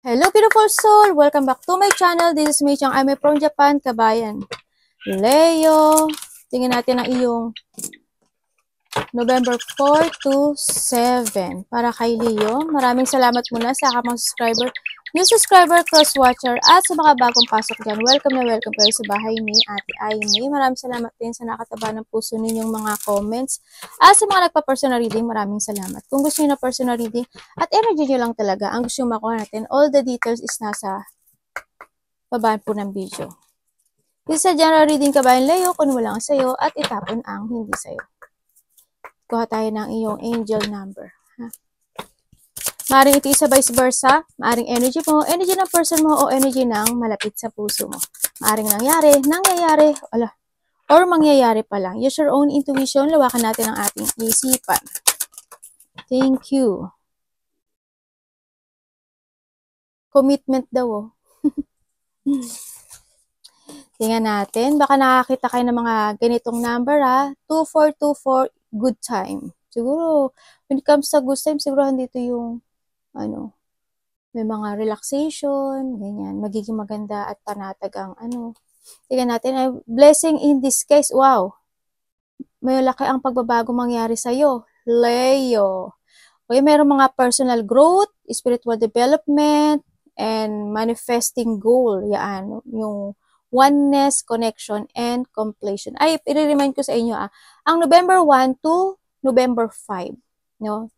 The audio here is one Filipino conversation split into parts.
Hello beautiful soul! Welcome back to my channel. This is Mei Chang. I'm from Japan, kabayan. Leo, tingnan natin ang iyong November 4 to 7. Para kay Leo, maraming salamat muna sa akamang subscriber, new subscriber, cross-watcher, at sa mga bagong pasok dyan. Welcome na welcome kayo sa bahay ni Ate Aimee. Maraming salamat din sa nakataba ng puso ninyong mga comments. At sa mga nagpa-personal reading, maraming salamat. Kung gusto niyo na personal reading, at energy nyo lang talaga, ang gusto nyo makuha natin, all the details is nasa baba po ng video. This is a general reading, kabayan Leo, kung wala ang sayo, at itapon ang hindi sayo. Kuha tayo ng iyong angel number. Ha? Maaring ito isa vice versa. Maaring energy mo, energy ng person mo, o energy ng malapit sa puso mo. Maaring nangyayari, or mangyayari pa lang. Use your own intuition. Lawakan natin ang ating isipan. Thank you. Commitment daw, oh. Tingnan natin. Baka nakakita kayo ng mga ganitong number, ha. 2424, good time. Siguro, when it comes sa good time, siguro dito yung, may mga relaxation, ganyan. Magiging maganda at panatag ang, Tingnan natin, blessing in disguise. Wow! May laki ang pagbabago mangyari sa'yo. Leo. Okay, mayroong mga personal growth, spiritual development, and manifesting goal. Yan, yung oneness, connection, and completion. Ay, i-remind ko sa inyo, ang November 1 to November 5, no?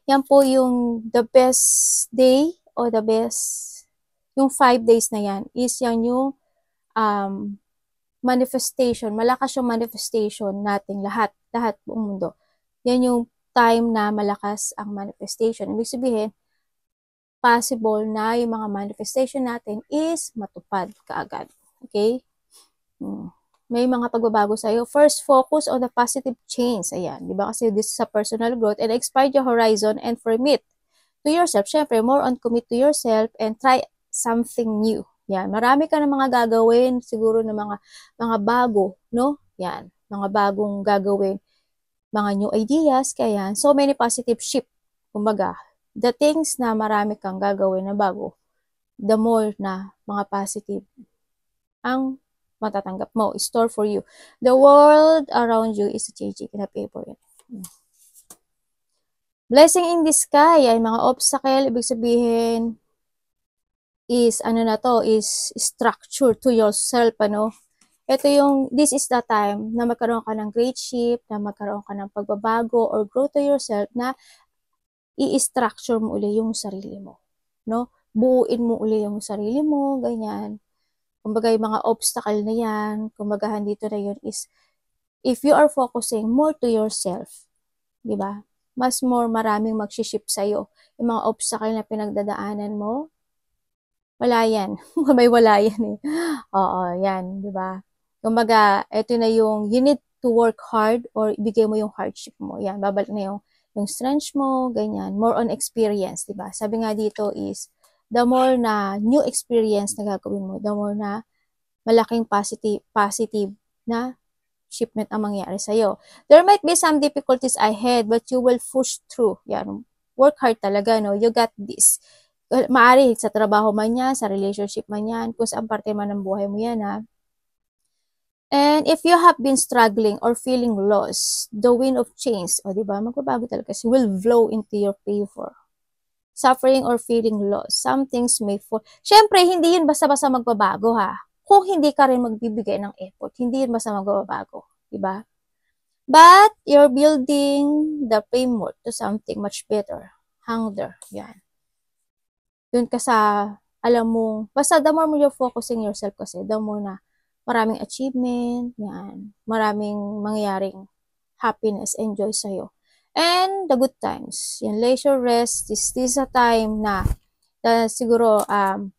Yan po yung the best day, o the best, yung 5 days na yan, is yan yung manifestation, malakas yung manifestation nating lahat buong mundo. Yan yung time na malakas ang manifestation. Ibig sabihin, possible na yung mga manifestation natin is matupad kaagad. Okay? May mga pagbabago sa'yo. First, focus on the positive change. Ayan. Diba? Kasi this is a personal growth and expand your horizon and commit to yourself. Siyempre, more on commit to yourself and try something new. Yan. Marami ka na mga gagawin. Siguro na mga bago. No? Yan. Mga bagong gagawin. Mga new ideas. Kaya, so many positive shift. Kumbaga, the things na marami kang gagawin na bago, the more na mga positive ang matatanggap mo. Store for you. The world around you is changing in a favor. Blessing in the sky ay mga obstacle. Ibig sabihin is, is structure to yourself, Ito this is the time na magkaroon ka ng great shift, na magkaroon ka ng pagbabago or grow to yourself na i-structure mo uli yung sarili mo, no? Buuin mo uli yung sarili mo, ganyan. Kumbaga, yung mga obstacle na yan, kumbaga, dito na yun is, if you are focusing more to yourself, di ba? Mas maraming mag-ship sa'yo. Yung mga obstacle na pinagdadaanan mo, wala yan. May wala yan, eh. Oo, yan, di ba? Kumbaga, ito na yung, you need to work hard or ibigay mo yung hardship mo. Yan, babalik na yung strength mo, ganyan. More on experience, diba? Sabi nga dito is, the more na new experience na gagawin mo, the more na malaking positive na shipment ang mangyari sa'yo. There might be some difficulties ahead, but you will push through. Yan, work hard talaga, no? You got this. Maari sa trabaho man yan, sa relationship man yan, kung saan parte man ng buhay mo yan, ha? And if you have been struggling or feeling lost, the wind of change, diba, magbabago talaga kasi will blow into your favor. Suffering or feeling lost, some things may fall. Siyempre, hindi yun basta-basta magbabago, ha. Kung hindi ka rin magbibigay ng effort, hindi yun basta magbabago, diba? But you're building the framework to something much better. Hunger, yan. Yun ka sa, alam mo, basta the more mo you're focusing yourself kasi, the more na maraming achievement, yan. Maraming mangyaring happiness, enjoy sa'yo. And the good times, yan, leisure rest, this is a time na siguro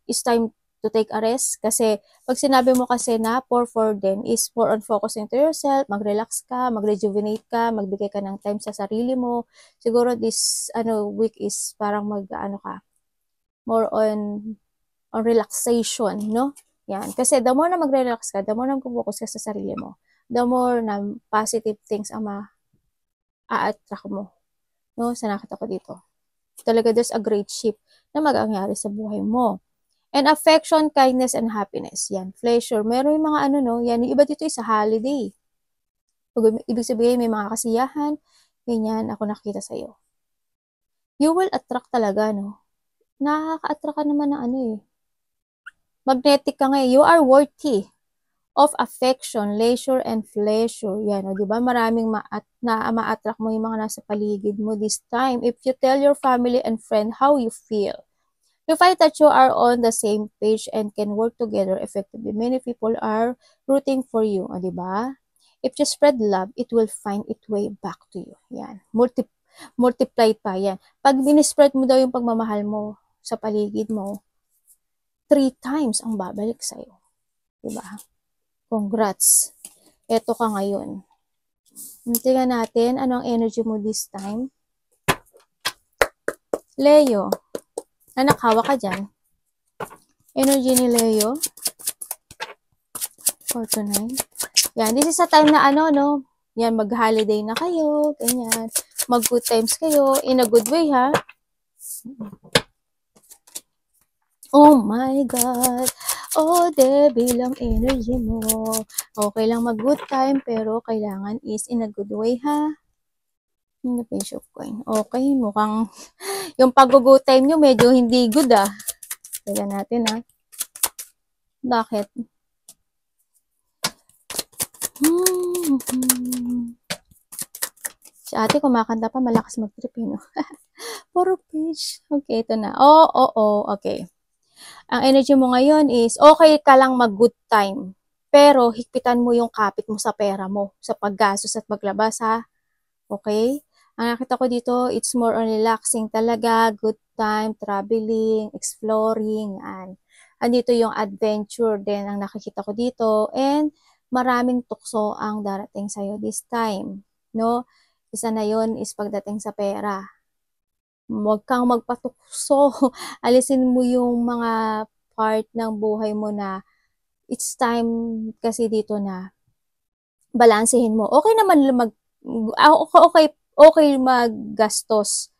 it's time to take a rest. Kasi pag sinabi mo kasi na for din is more on focusing to yourself, mag-relax ka, mag-rejuvenate ka, magbigay ka ng time sa sarili mo. Siguro this week is parang more on relaxation, no? Yan. Kasi the more na magre-relax ka, the more na mag-focus ka sa sarili mo, the more na positive things ang ma-attract mo. No? Sa nakita ko dito. Talaga there's a great shift na mag-angyari sa buhay mo. And affection, kindness, and happiness. Yan, pleasure. Meron yung mga ano, no? Yan, yung iba dito is sa holiday. Ibig sabihin, may mga kasiyahan. Ganyan, ako nakita sa'yo. You will attract talaga, no? Nakaka-attract ka naman na ano eh. Magnetic ka nga eh. You are worthy of affection, leisure, and pleasure. Yan, o, diba? Maraming ma-attract mo yung mga nasa paligid mo this time. If you tell your family and friend how you feel, you find that you are on the same page and can work together effectively. Many people are rooting for you, o, diba? If you spread love, it will find its way back to you. Yan. Multiply pa yan. Pag binispread mo daw yung pagmamahal mo sa paligid mo, 3 times ang babalik sa'yo. Diba? Congrats. Eto ka ngayon. Tingnan natin, ano ang energy mo this time? Leo. Anak, hawak ka dyan. Energy ni Leo. 4 to 9. Yan, this is a time na ano, no? Yan, mag-holiday na kayo. Ganyan. Mag-good times kayo. In a good way, ha? Oh my God. Oh, Debbie lang energy mo. Okay lang mag-good time, pero kailangan is in a good way, ha? Yung page of coin. Okay, mukhang yung pag-good time nyo medyo hindi good, ah. Tignan natin, ha? Bakit? Si ate kumakanta pa, malakas mag-trip, no? Puro page. Okay, ito na. Okay. Ang energy mo ngayon is, okay ka lang mag-good time. Pero, higpitan mo yung kapit mo sa pera mo, sa paggastos at maglabas, ha? Okay? Ang nakita ko dito, it's more on relaxing talaga, good time, traveling, exploring, and andito yung adventure din ang nakikita ko dito, and maraming tukso ang darating sa'yo this time, no? Isa na yon is pagdating sa pera. Huwag kang magpatukso. Alisin mo yung mga part ng buhay mo na it's time kasi dito na balansehin mo. Okay naman okay maggastos,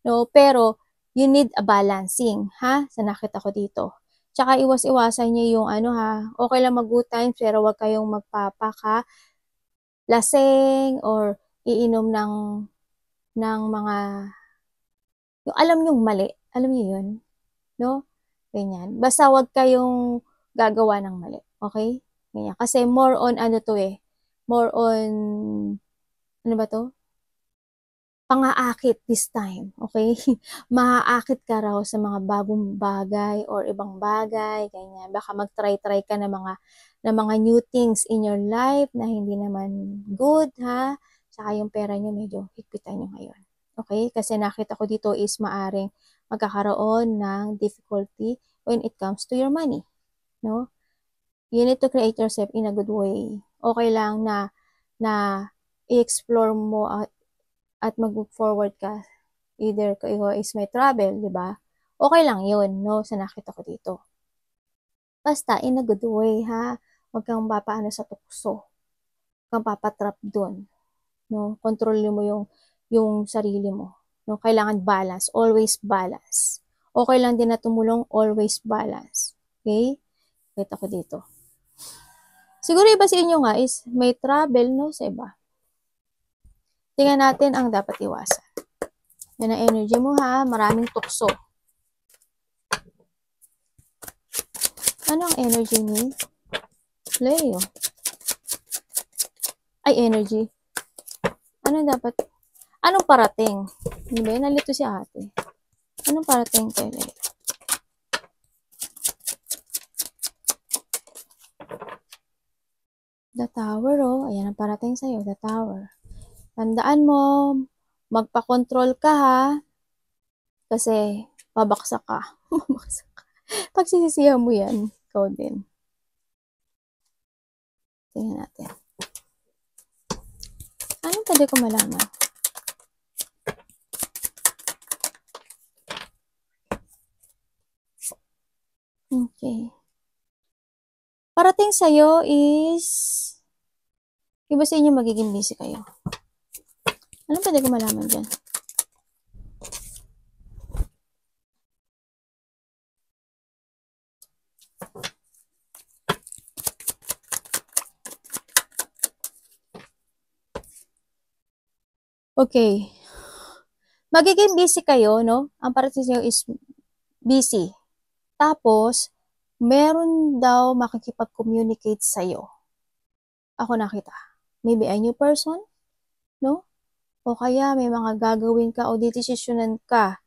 no? Pero you need a balancing, ha? Sa nakita ko dito. Tsaka iwas-iwasan niyo yung ano, ha? Okay lang mag-good times pero wag kayong magpapaka laseng or iinom ng mga yung alam niyong mali. Alam niyo yun? No? Ganyan. Basta wag kayong gagawa ng mali. Okay? Ganyan. Kasi more on ano to eh. More on, ano ba to? Pang-aakit this time. Okay? Maaakit ka raw sa mga bagong bagay or ibang bagay. Ganyan. Baka mag-try-try ka ng mga new things in your life na hindi naman good, ha? Saka yung pera niyo medyo higpitan niyo ngayon. Okay? Kasi nakita ko dito is maaring magkakaroon ng difficulty when it comes to your money. No? You need to create yourself in a good way. Okay lang na i-explore mo at mag-move forward ka. Either ikaw is may travel, di ba? Okay lang yun, no? Sa nakita ko dito. Basta, in a good way, ha? Huwag kang papaano sa tukso. Huwag kang papatrap dun. No? Kontrol mo yung sarili mo. No? Kailangan balance. Always balance. Okay lang din na tumulong. Always balance. Okay? Kita ko dito. Siguro iba sa inyo nga is may travel, no? Sa iba. Tingnan natin ang dapat iwasan. Yan ang energy mo, ha? Maraming tukso. Ano ang energy ni Leo? Ay, energy. Ano dapat? Anong parating? Hindi ba? Nalito si ate. Anong parating kay Leo? The Tower, oh. Ayan ang parating sa'yo, The Tower. Tandaan mo, magpa-control ka, ha? Kasi, babaksak ka. Babaksak ka. Pag sisisihan mo yan, ikaw din. Tingnan natin. Anong pwede ko malaman? Okay. Parating sa'yo is, iba sa inyo magiging busy kayo. Anong pwede ko malaman dyan? Okay. Magiging busy kayo, no? Ang parating nyo is busy. Tapos, meron daw makikipag-communicate sa'yo. Ako nakita. Maybe a new person, no? O kaya may mga gagawin ka o didesisyonan ka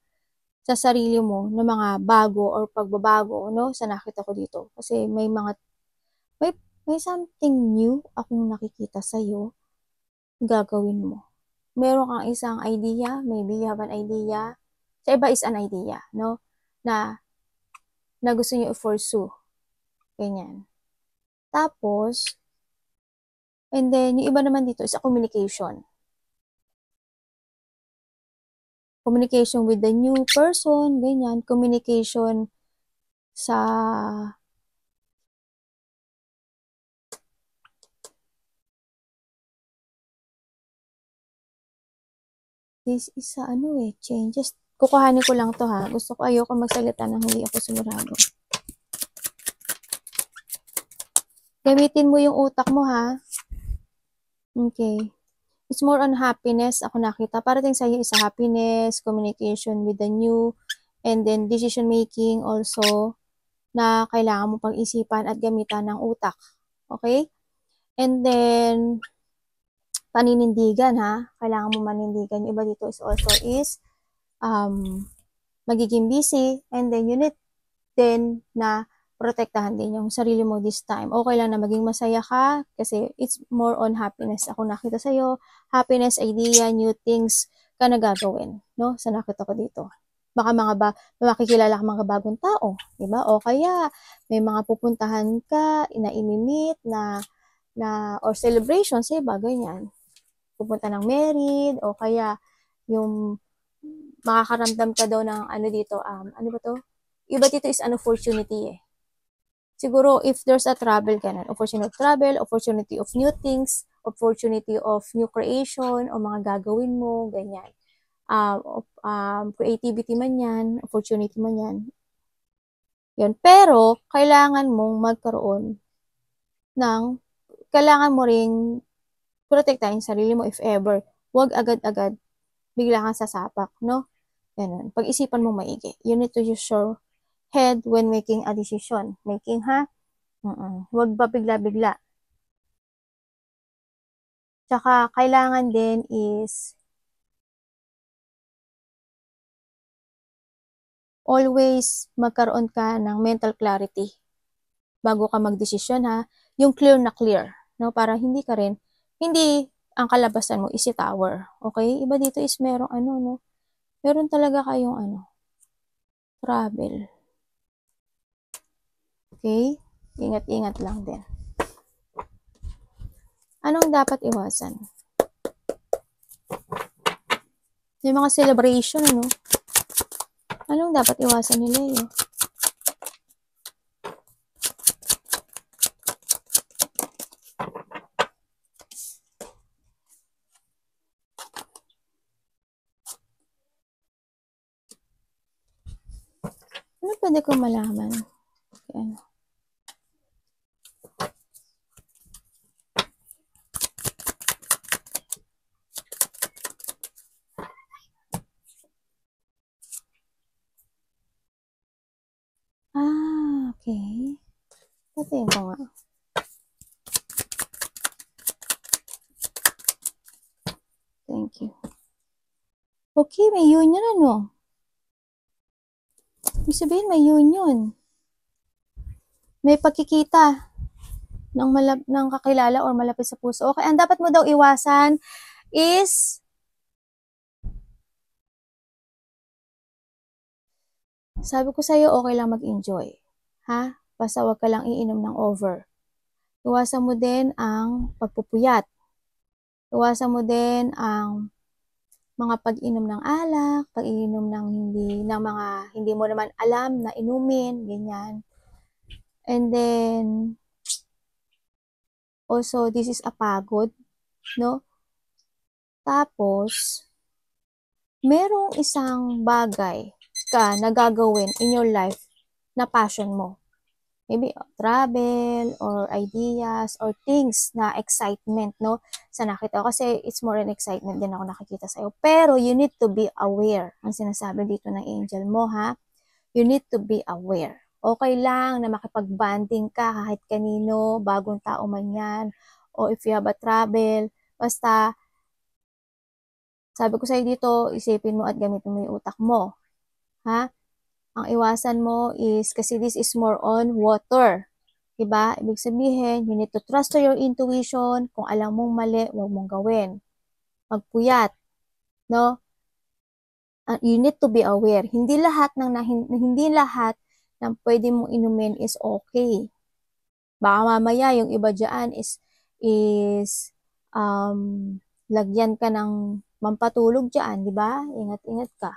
sa sarili mo na mga bago or pagbabago, no? Sa nakita ko dito. Kasi may may something new akong nakikita sa'yo, gagawin mo. Meron kang isang idea, maybe you have an idea. Sa iba is an idea, no? Na gusto niyo i-pursue. Ganyan. Tapos, and then, yung iba naman dito is a communication. Communication with the new person, ganyan. Communication sa this is sa changes. Kukuhanin ko lang to ha. Gusto ko, ayoko magsalita nang hindi ako sigurado. Gamitin mo yung utak mo ha. Okay. It's more on happiness. Ako nakita. Parating sa'yo is happiness, communication with the new, and then decision making also na kailangan mo pag-isipan at gamitan ng utak. Okay? And then, paninindigan ha. Kailangan mo manindigan. Yung iba dito is also is magiging busy, and then you need then na protektahan din yung sarili mo this time. Okay lang na maging masaya ka kasi it's more on happiness. Ako nakita sa'yo, happiness, idea, new things ka na gagawin, no? Sa nakita ko dito. Baka makikilala ka mga bagong tao, di ba? O kaya may mga pupuntahan ka na imi-meet na or celebration sa iba, ganyan. Pupunta ng married o kaya yung makakaramdam ka daw ng dito, ano ba to? Iba dito is an opportunity eh. Siguro, if there's a travel, ganun. Opportunity of travel, opportunity of new things, opportunity of new creation, o mga gagawin mo, ganyan. Creativity man yan, opportunity man yan. Yun. Pero, kailangan mong magkaroon kailangan mo ring protektahin sarili mo if ever. Huwag agad-agad bigla kang sasapak, no? Ganun. Pag-isipan mo maigi. You need to use your head when making a decision. Making, ha? Huwag ba bigla-bigla. Tsaka, kailangan din is always magkaroon ka ng mental clarity bago ka magdesisyon, ha? Yung clear na clear, no? Para hindi ang kalabasan mo is si tower. Okay? Iba dito is merong no? Meron talaga kayong travel. Okay? Ingat-ingat lang din. Anong dapat iwasan? May mga celebration, Anong dapat iwasan nila yun? Ano pwede kong malaman? Okay, okay. Patayin ko nga. Thank you. Okay, may union Ibig sabihin, may union. May pagkikita ng kakilala or malapit sa puso. Okay, ang dapat mo daw iwasan is sabi ko sa'yo, okay lang mag-enjoy. Ha? Basta wag ka lang iinom ng over. Iwasan mo din ang pagpupuyat. Iwasan mo din ang mga pag-inom ng alak, pag-inom ng mga hindi mo naman alam na inumin, ganyan. And then, also, this is a pagod, no? Tapos, merong isang bagay ka na gagawin in your life na passion mo. maybe travel or ideas or things na excitement, no? Sa nakita ko. Kasi it's more an excitement din ako nakikita sa'yo. Pero you need to be aware. Ang sinasabi dito ng angel mo, ha? You need to be aware. Okay lang na makipag-banding ka kahit kanino, bagong tao man yan, o if you have a travel, basta, sabi ko sa'yo dito, isipin mo at gamitin mo yung utak mo. Ha? Ang iwasan mo is, kasi this is more on water. Diba? Ibig sabihin, you need to trust to your intuition. Kung alam mong mali, huwag mong gawin. Magpuyat. No? You need to be aware. Hindi lahat ng pwede mong inumin is okay. Baka mamaya yung iba dyan is lagyan ka ng mampatulog dyan, di ba? Ingat-ingat ka,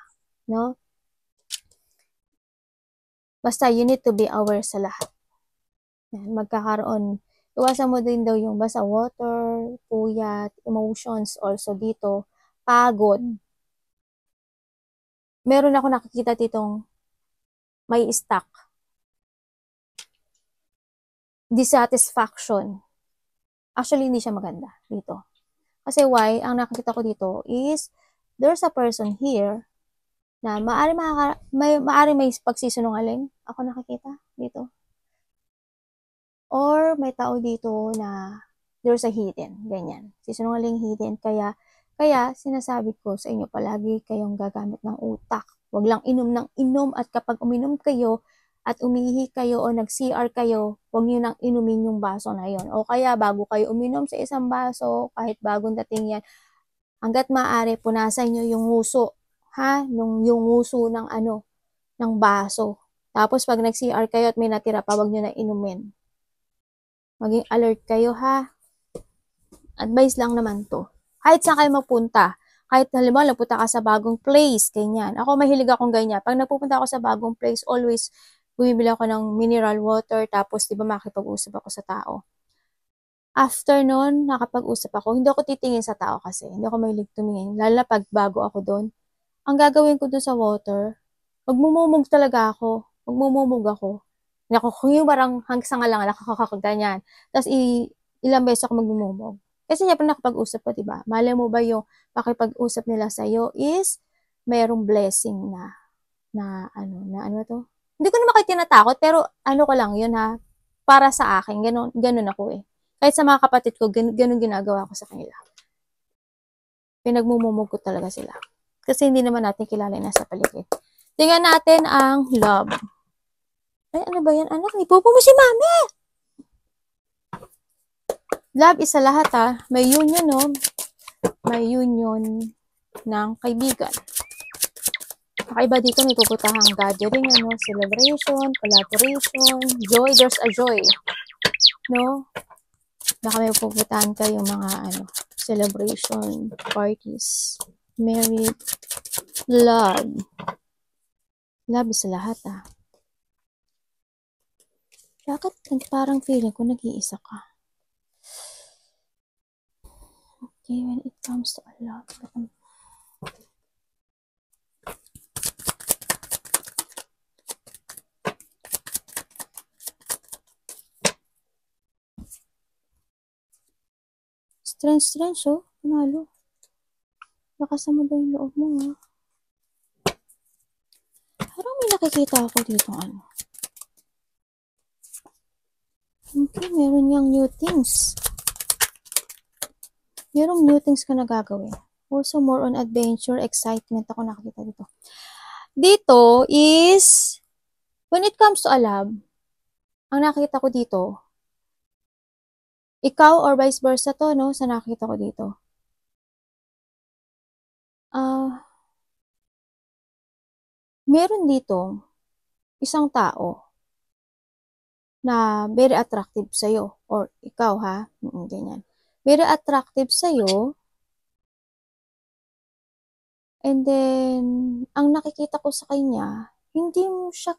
no? Basta you need to be aware sa lahat. Magkakaroon, iwasan mo din daw yung basta water, puyat, emotions also dito, pagod. Meron ako nakikita ditong may stuck. Dissatisfaction. Actually, hindi siya maganda dito. Kasi why? Ang nakikita ko dito is, there's a person here na maari may pagsisinungaling. Ako nakikita dito. Or may tao dito na there's a hidden. Ganyan. Sisinungaling hidden. Kaya sinasabi ko sa inyo, palagi kayong gagamit ng utak. Huwag lang inom ng inom, at kapag uminom kayo at umihi kayo o nag-CR kayo, huwag nyo nang inumin yung baso na yon. O kaya bago kayo uminom sa isang baso, kahit bagong dating yan, hanggat maaari, punasan nyo yung nguso. Ha? Yung nguso ng ng baso. Tapos pag nag-CR kayo at may natira pa, huwag nyo na inumin. Maging alert kayo, ha? Advice lang naman to. Kahit saan kayo magpunta, kahit halimbawa nagpunta ka sa bagong place, ganyan. Ako mahilig akong ganyan. Pag nagpupunta ako sa bagong place, always bumibili ako ng mineral water, tapos di ba makipag-usap ako sa tao. After nun, nakapag-usap ako, hindi ako titingin sa tao kasi, hindi ako mahilig tumingin, lalo na pag bago ako doon. Ang gagawin ko doon sa water, magmumumog talaga ako. Magmumumog ako. Kung yung parang hanggang sa nga lang, nakakakaganyan. Tapos ilang beses ako magmumumog. Kasi syempre nakapag-usap ko, diba? Malay mo ba yung pakipag-usap nila sa'yo is mayroong blessing na ano to? Hindi ko naman kayo tinatakot, pero ano ko lang yun, ha? Para sa akin, ganun ako eh. Kahit sa mga kapatid ko, ganun ginagawa ko sa kanila. Pinagmumumog ko talaga sila. Kasi hindi naman natin kilala yung nasa paligid. Tingnan natin ang love. Ay, ano ba yan, anak? Ipopo mo si mami! Love is sa lahat, ha. May union, no? May union ng kaibigan. Kakaiba dito, may puputahang gathering, celebration, collaboration, joy. There's a joy. No? Baka may puputahan kayo mga, celebration, parties, married, love. Love is sa lahat, ha. Bakit parang feeling ko nag-iisa ka? Okay, when it comes to love. Strange, oh. Pinalo. Lakasan mo ba yung loob mo, ha? Parang may nakikita ako dito, Okay, meron niyang new things. Merong new things ka na gagawin. Also, more on adventure, excitement ako nakikita dito. Dito is, when it comes to a love, ang nakikita ko dito, ikaw or vice versa to, no? Sa nakikita ko dito. Meron dito isang tao na very attractive sa'yo. Or ikaw, ha? Ganyan. Very attractive sa'yo. And then, ang nakikita ko sa kanya, hindi mo siya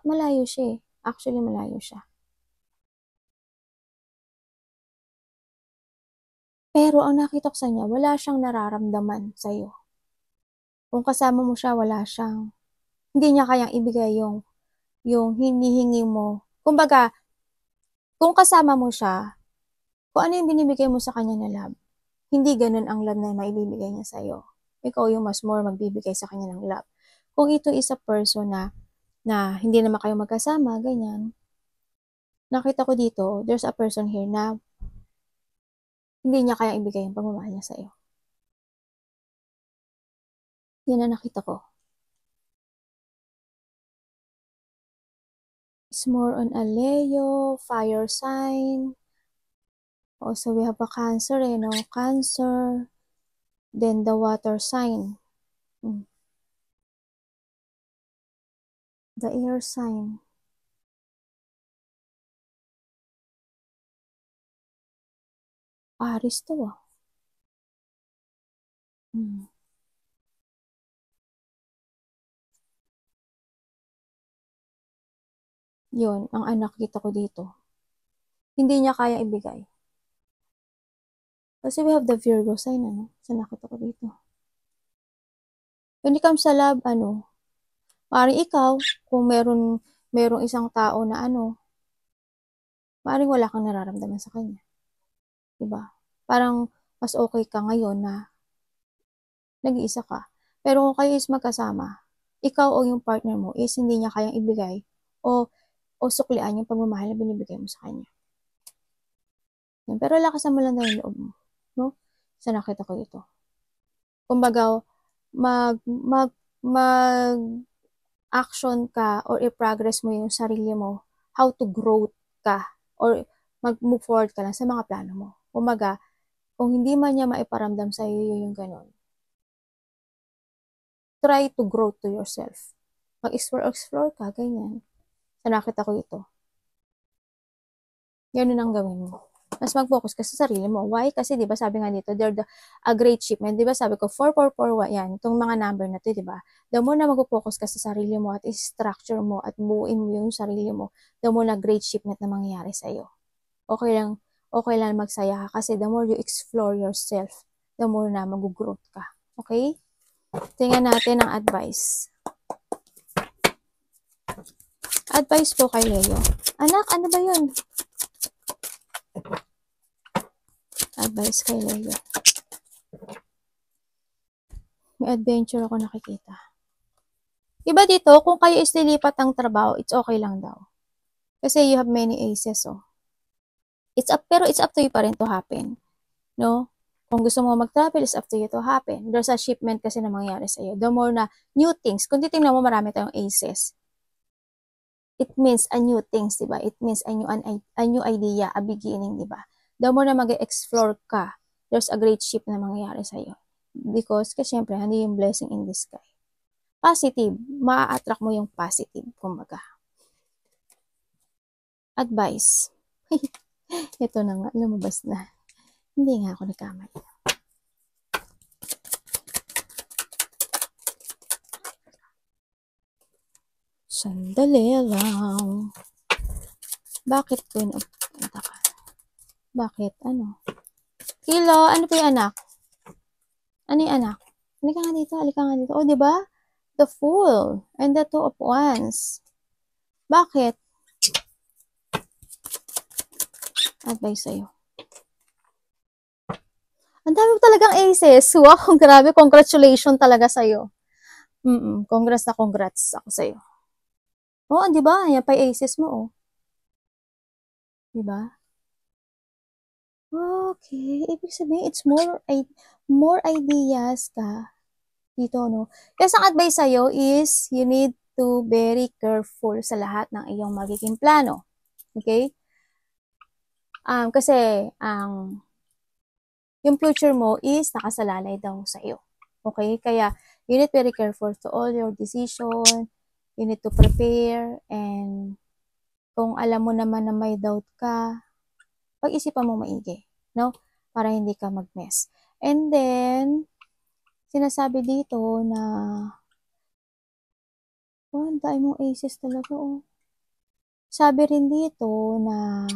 malayo siya eh. Actually, malayo siya. Pero ang nakita ko sa kanya, wala siyang nararamdaman sa'yo. Kung kasama mo siya, hindi niya kayang ibigay yung hinihingi mo Kumbaga, kung kasama mo siya, kung ano yung binibigay mo sa kanya na love, hindi ganun ang love na maibibigay niya sa'yo. Ikaw yung mas more magbibigay sa kanya ng love. Kung ito is a person na hindi naman kayo magkasama, ganyan, nakita ko dito, there's a person here na hindi niya kayang ibigay yung pagmamahal niya sa'yo. Yan ang nakita ko. It's more on a Leo, fire sign. Also, we have a Cancer, no? Cancer. Then, the water sign. The air sign. Aries to, ah. Yun, ang anak kita ko dito. Hindi niya kaya ibigay. Kasi we have the Virgo sign, ano? Sa nakita ko dito. When it comes sa love, maaaring ikaw, kung merong isang tao na maaaring wala kang nararamdaman sa kanya. Diba? Parang mas okay ka ngayon na nag-iisa ka. Pero kung kayo is magkasama, ikaw o yung partner mo is hindi niya kayang ibigay o suklian yung pagmamahal na binibigay mo sa kanya. Pero lakasan mo lang na yung loob mo. No? Sa nakita ko dito. Kumbaga, mag-action ka or i-progress mo yung sarili mo, how to grow ka or mag-move forward ka lang sa mga plano mo. Kumbaga, kung hindi man niya maiparamdam sa iyo yung ganun, try to grow to yourself. Mag-explore ka, ganyan. Sa nakita ko ito. Ganun ang gawin mo. Mas mag-focus ka sa sarili mo. Why? Kasi 'di ba sabi nga dito, they're a great shipment. 'Di ba sabi ko 4441 yan, itong mga number na 'to, 'di ba? The more na mag-focus ka sa sarili mo at i-structure mo at buuin mo yung sarili mo, the more na great shipment na mangyayari sa iyo. Okay lang magsaya ka kasi the more you explore yourself, the more na mag-growth ka. Okay? Tingnan natin ang advice. Advice po kay Leo. Anak, ano ba 'yun? Advice kay Leo. May adventure ako nakikita. Iba dito, kung kayo is lilipat ng trabaho, it's okay lang daw. Kasi you have many aces, oh. Pero it's up to you pa rin to happen. No? Kung gusto mo mag-travel, it's up to you to happen. There's a shipment kasi na mangyayari sa iyo. The more na new things, kung titingnan mo marami tayong aces, it means a new things, diba? It means a new idea, a beginning, diba? The more na mag-explore ka, there's a great shift na mangyayari sa iyo. Because, kasi syempre, hindi yung blessing in disguise. Positive, maa-attract mo yung positive, kumbaga. Advice. Ito na nga, lumabas na. Hindi nga ako nagkamali. Sandali lang. Bakit po yun? Bakit? Ano? Kilo, ano po yung anak? Ano yung anak? Halika nga dito, halika nga dito. O, diba? The Fool and the Two of Wands. Bakit? Advice sa'yo. Ang dami mo talagang aces. Wow, grabe. Congratulations talaga sa'yo. Congrats na congrats ako sa'yo. Oo, di ba? Yan pa aces mo, oh. Di ba? Okay. Ibig sabihin, it's more ideas ka dito, no? Kasi ang advice sa'yo is, you need to very careful sa lahat ng iyong magiging plano. Okay? Kasi, yung future mo is nakasalalay daw sa iyo. Okay? Kaya, you need very careful to all your decision. You need to prepare. And, kung alam mo naman na may doubt ka, pag-isipan mo maigi. No? Para hindi ka mag-mess. And then, sinasabi dito na, ang dami mong aces talaga, oh. Sabi rin dito na,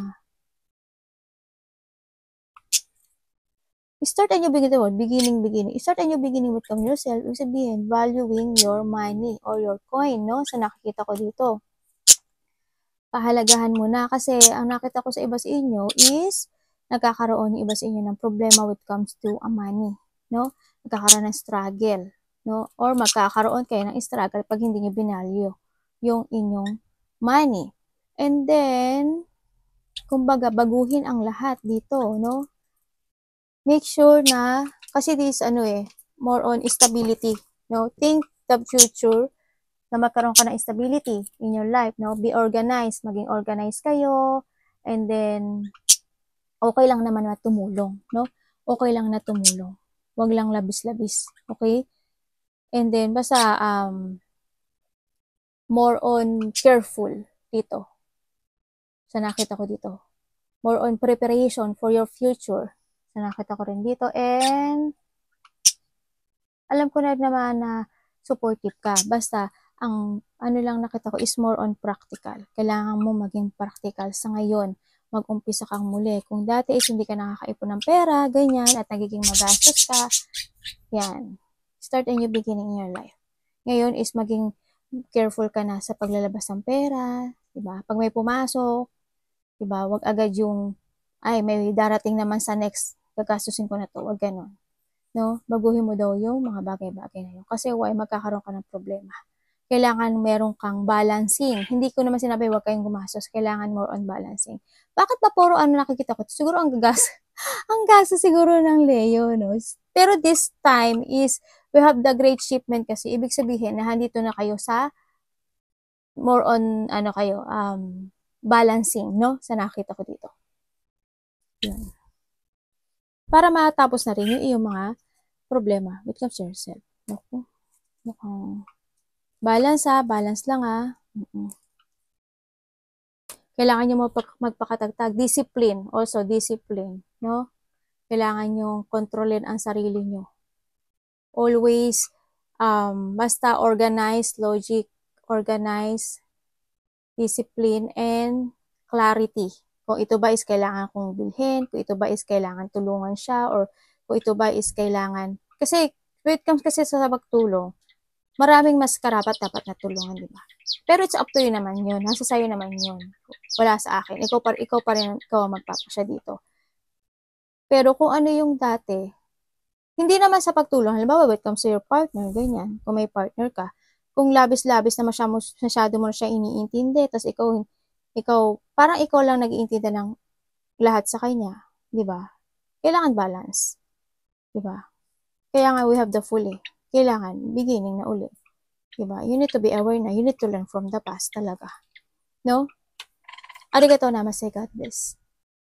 start a new beginning. Start a new beginning with yourself. Ibig sabihin, valuing your money or your coin, no? Sa nakikita ko dito. pahalagahan mo na kasi ang nakita ko sa iba sa inyo is nagkakaroon yung iba sa inyo ng problema when it comes to money, no? Nagkakaroon ng struggle, no? Or magkakaroon kayo ng struggle pag hindi nyo binalyo yung inyong money. And then, kumbaga, baguhin ang lahat dito, no? Make sure na, kasi this, more on stability, no? Think the future na magkaroon ka ng stability in your life, no? Be organized, maging organized kayo, and then, okay lang naman na tumulong, no? Okay lang na tumulong. Huwag lang labis-labis, okay? And then, basta, more on careful dito. Sa nakita ko dito. More on preparation for your future. Sa nakita ko rin dito. And, alam ko na naman na supportive ka. Basta, ang ano lang nakita ko is more on practical. Kailangan mo maging practical sa ngayon. Mag-umpisa kang muli. Kung dati is hindi ka nakakaipon ng pera, ganyan, at nagiging magastos ka, yan. Start a new beginning in your life. Ngayon is maging careful ka na sa paglalabas ng pera, diba? Pag may pumasok, diba? Wag agad yung, ay, may darating naman sa next, gagastusin ko na to, wag ganon. No? Baguhin mo daw yung mga bagay-bagay na yun. Kasi why, magkakaroon ka ng problema. Kailangan meron kang balancing. Hindi ko naman sinabi huwag kayong gumastos. Kailangan more on balancing. Bakit ba puro nakikita ko? Siguro ang gagas. Ang gasto siguro ng Leo, no? Pero this time is, we have the great shipment kasi. Ibig sabihin na handito na kayo sa more on, balancing, no? Sa nakita ko dito. Yan. Para matapos na rin yung iyong mga problema with comes to yourself. Naku. Mukhang balance balance lang Kailangan nyo magpakatagtag. Discipline, also discipline, no? Kailangan nyo kontrolin ang sarili nyo. Always, basta organize, logic, organize, discipline, and clarity. Kung ito ba is kailangan kong bilhin, kung ito ba is kailangan tulungan siya, or kung ito ba is kailangan, kasi, when it comes kasi sa pagtulong, maraming mas karapat dapat na tulungan, di ba? Pero it's up to you naman yun. Nasa sayo naman yun. Wala sa akin. Ikaw pa rin, ikaw ang magpapasya dito. Pero kung ano yung dati, hindi naman sa pagtulong. Halimbawa, when it comes to your partner, ganyan. Kung may partner ka, kung labis-labis na masyado mo na siya iniintindi, tapos parang ikaw lang nag-iintindi ng lahat sa kanya. Di ba? Kailangan balance. Di ba? Kaya nga we have the full Kailangan beginning na uli. Diba? You need to be aware na. You need to learn from the past talaga. No? Arigatou namaste. God bless.